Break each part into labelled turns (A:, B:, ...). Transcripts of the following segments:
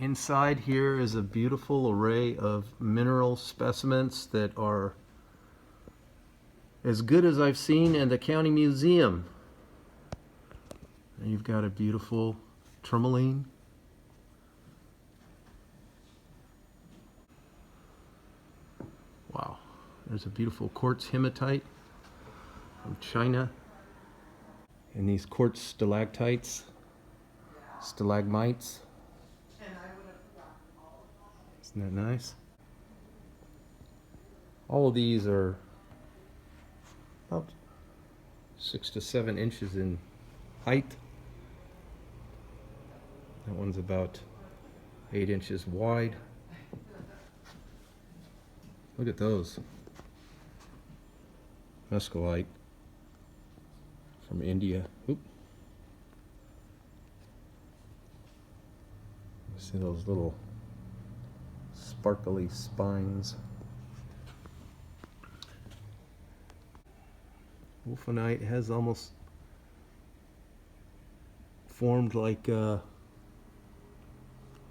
A: Inside here is a beautiful array of mineral specimens that are as good as I've seen in the county museum. And you've got a beautiful tourmaline. Wow, there's a beautiful quartz hematite from China. And these quartz stalactites, stalagmites. Isn't that nice? All of these are about 6 to 7 inches in height. That one's about 8 inches wide. Look at those. Mescalite from India. Oop. See those little sparkly spines. Wolfenite has almost formed like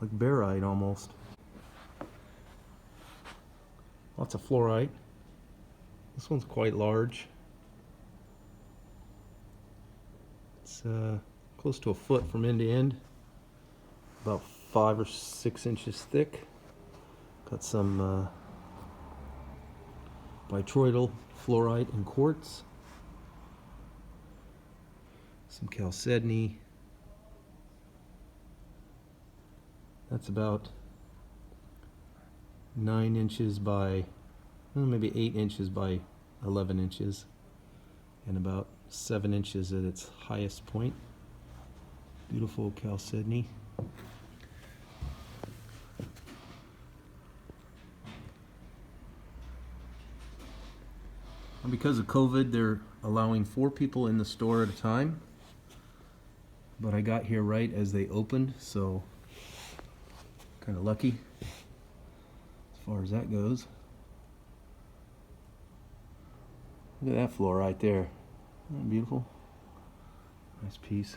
A: barite almost. Lots of fluorite. This one's quite large. It's close to a foot from end to end. About 5 or 6 inches thick. Got some bitroidal fluorite and quartz. Some chalcedony. That's about 9 inches by, well, maybe 8 inches by 11 inches. And about 7 inches at its highest point. Beautiful chalcedony. And because of COVID, they're allowing 4 people in the store at a time. But I got here right as they opened, so kind of lucky as far as that goes. Look at that floor right there. Isn't that beautiful? Nice piece.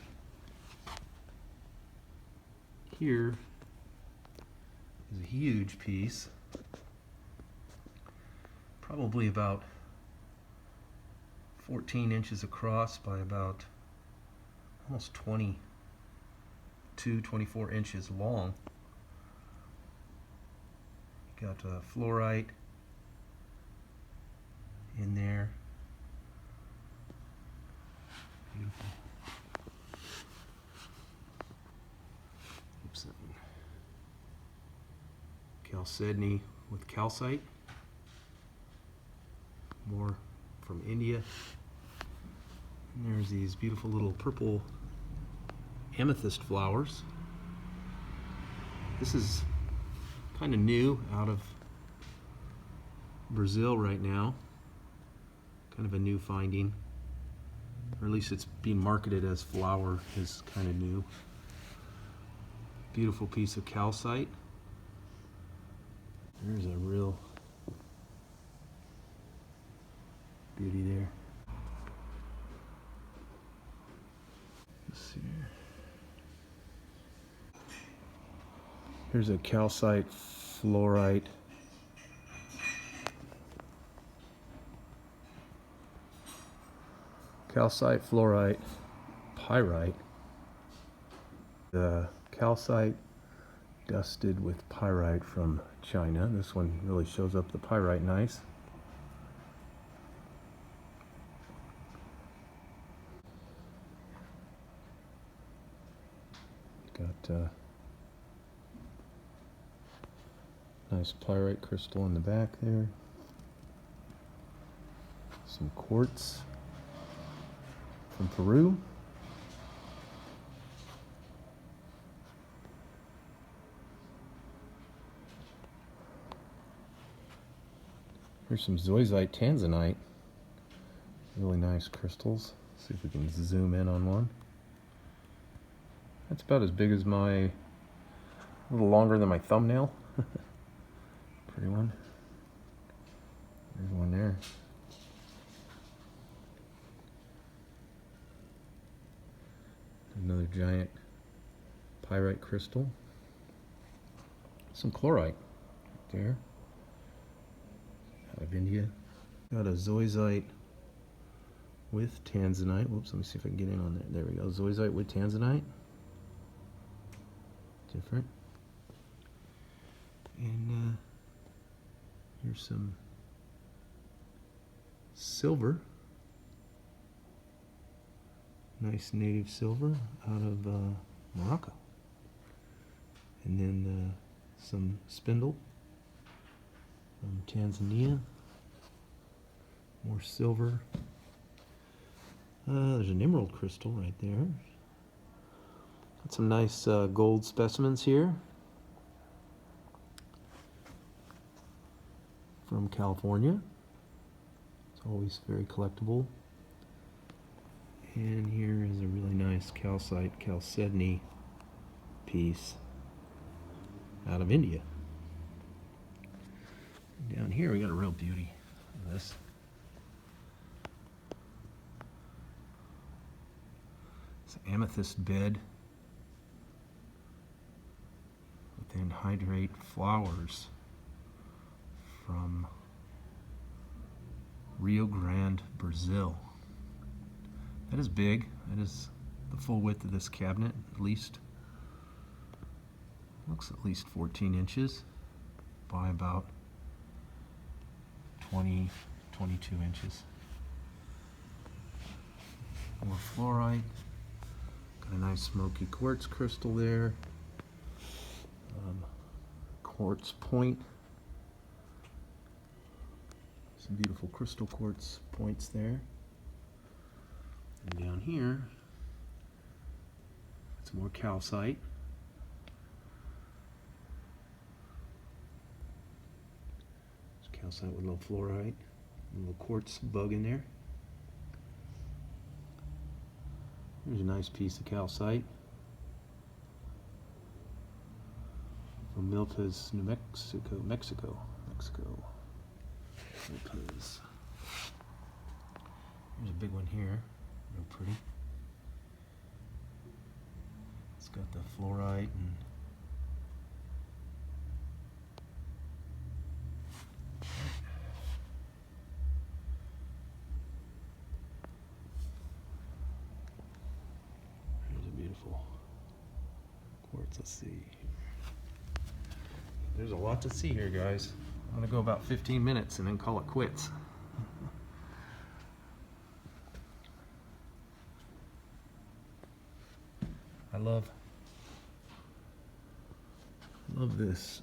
A: Here is a huge piece. Probably about 14 inches across by about almost 24 inches long. Got fluorite in there. Beautiful. Oops. Chalcedony with calcite. More from India. And there's these beautiful little purple amethyst flowers. This is kind of new, out of Brazil right now. Kind of a new finding. Or at least it's being marketed as flower is kind of new. Beautiful piece of calcite. There's a real beauty there. Let's see here. Here's a calcite fluorite. Calcite fluorite pyrite. The calcite dusted with pyrite from China. This one really shows up the pyrite nice. Got nice pyrite crystal in the back there. Some quartz from Peru. Here's some zoisite tanzanite. Really nice crystals. See if we can zoom in on one. That's about as big as a little longer than my thumbnail. Pretty one. There's one there. Another giant pyrite crystal. some chlorite there out of India. Got a zoisite with tanzanite. Whoops, let me see if I can get in on there. There we go. Zoisite with tanzanite. Different. And here's some silver. Nice native silver out of Morocco. And then some spindle from Tanzania. More silver. There's an emerald crystal right there. Got some nice gold specimens here from California. It's always very collectible. And here is a really nice calcite, chalcedony piece out of India. Down here we got a real beauty of this. It's an amethyst bed with anhydrate flowers from Rio Grande, Brazil. That is big. That is the full width of this cabinet, at least. Looks at least 14 inches by about 20, 22 inches. More fluorite. Got a nice smoky quartz crystal there. Quartz point. Some beautiful crystal quartz points there. And down here, some more calcite. There's calcite with a little fluorite, a little quartz bug in there. Here's a nice piece of calcite from Milpas, New Mexico, Mexico. Milpas. There's a big one here. Real pretty. It's got the fluorite and here's a beautiful quartz. Let's see. There's a lot to see here, guys. I'm gonna go about 15 minutes and then call it quits. I love this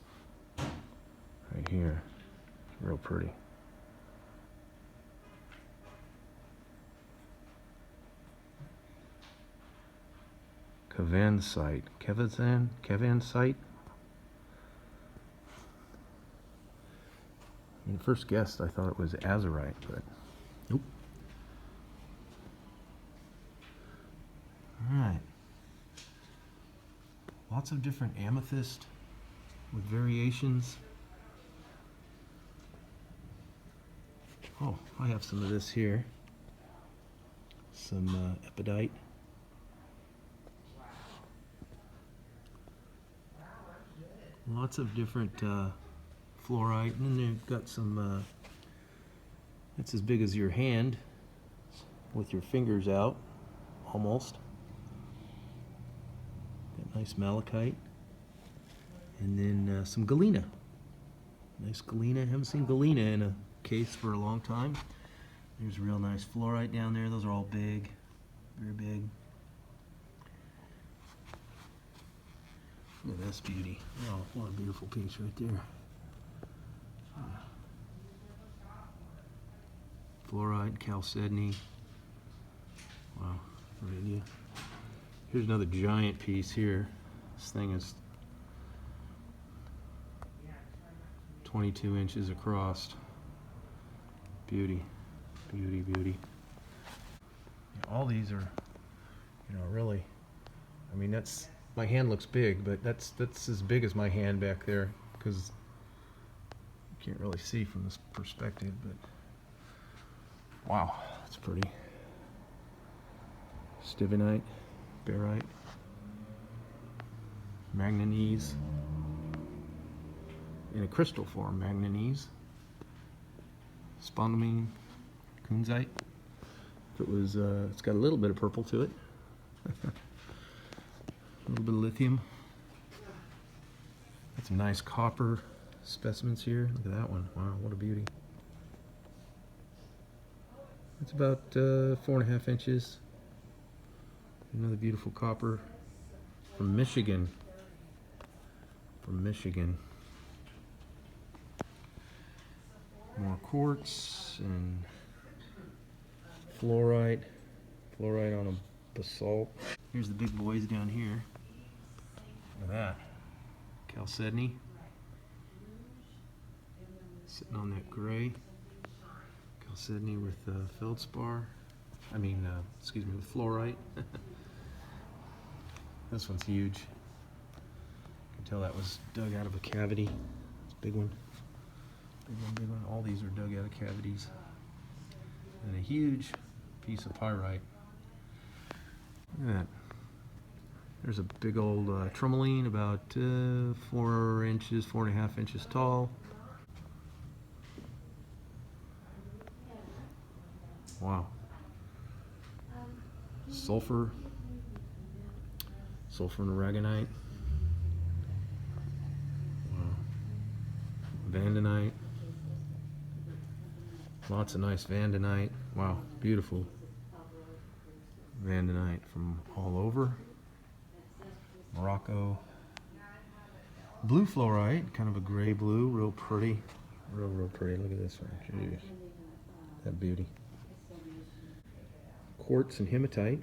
A: right here. It's real pretty. Kevansite. Kevansite. When I first guessed, I thought it was azurite, but nope. All right. Lots of different amethyst with variations. Oh, I have some of this here. Some epidite. Lots of different fluorite, and then they've got some, it's as big as your hand with your fingers out, almost. Got nice malachite. And then some galena. Nice galena. I haven't seen galena in a case for a long time. There's real nice fluorite down there. Those are all big, very big. Look at this beauty. Oh, what a beautiful piece right there. Fluorite, chalcedony. Wow, really. Here's another giant piece here. This thing is 22 inches across. Beauty, beauty, beauty. All these are, you know, really, I mean, that's, my hand looks big, but that's as big as my hand back there, because you can't really see from this perspective, but wow, that's pretty. Stibnite, barite, manganese. in a crystal form, manganese, spodumene, kunzite. If it was, it's got a little bit of purple to it. A little bit of lithium. Got some nice copper specimens here. Look at that one. Wow, what a beauty. It's about 4.5 inches. Another beautiful copper from Michigan. More quartz and fluorite on a basalt. Here's the big boys down here. Look at that. Chalcedony. Sitting on that gray. Chalcedony with feldspar. Excuse me, with fluorite. This one's huge. You can tell that was dug out of a cavity. It's a big one. Big one. All these are dug out of cavities. And a huge piece of pyrite. Look at that. There's a big old tourmaline, about 4 inches, 4.5 inches tall. Wow. Sulfur and aragonite. Wow. Vandanite. Lots of nice vandanite. Wow, beautiful vandanite from all over. Morocco. Blue fluorite, kind of a gray blue, real pretty. Real pretty. Look at this one. Jeez. That beauty. Quartz and hematite.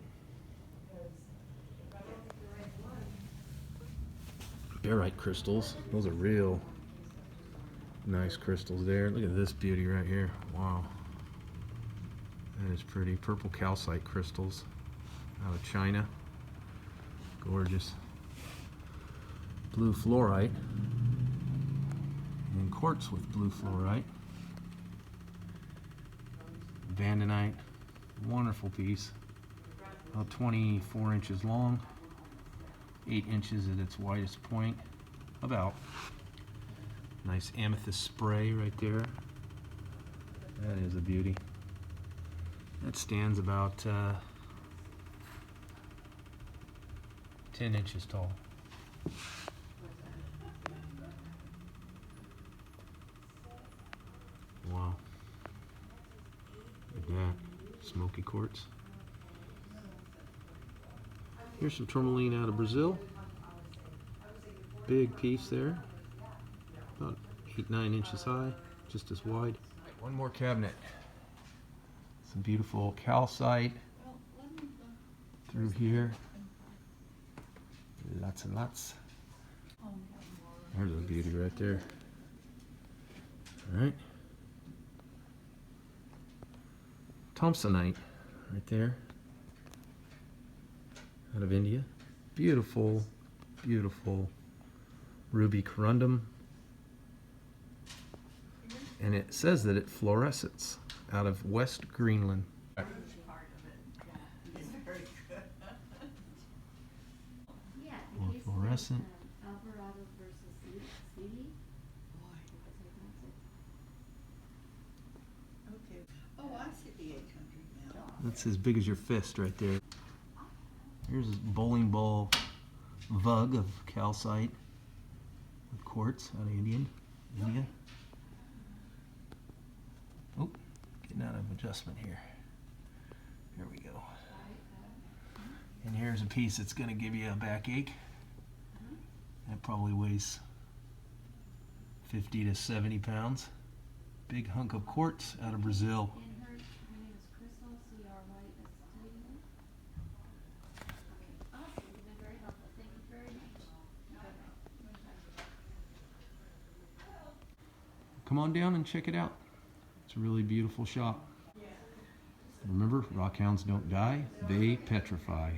A: Barite crystals. Those are real nice crystals there. Look at this beauty right here. Wow. That is pretty. Purple calcite crystals out of China. Gorgeous. Blue fluorite. And quartz with blue fluorite. Vandanite. Wonderful piece. About 24 inches long. 8 inches at its widest point. About. Nice amethyst spray right there. That is a beauty. That stands about 10 inches tall. Wow. Look at that. Smoky quartz. Here's some tourmaline out of Brazil. Big piece there. About 8-9 inches high, just as wide. One more cabinet. Some beautiful calcite through here. Lots and lots. There's a beauty right there. All right. Thompsonite right there. Out of India. Beautiful, beautiful ruby corundum. And it says that it fluoresces out of West Greenland. More fluorescent. That's as big as your fist right there. Here's a bowling ball vug of calcite with quartz out of India. Oh, getting out of adjustment here. Here we go. And here's a piece that's going to give you a backache. That probably weighs 50 to 70 pounds. Big hunk of quartz out of Brazil. Come on down and check it out. It's a really beautiful shop. Remember, rockhounds don't die, they petrify.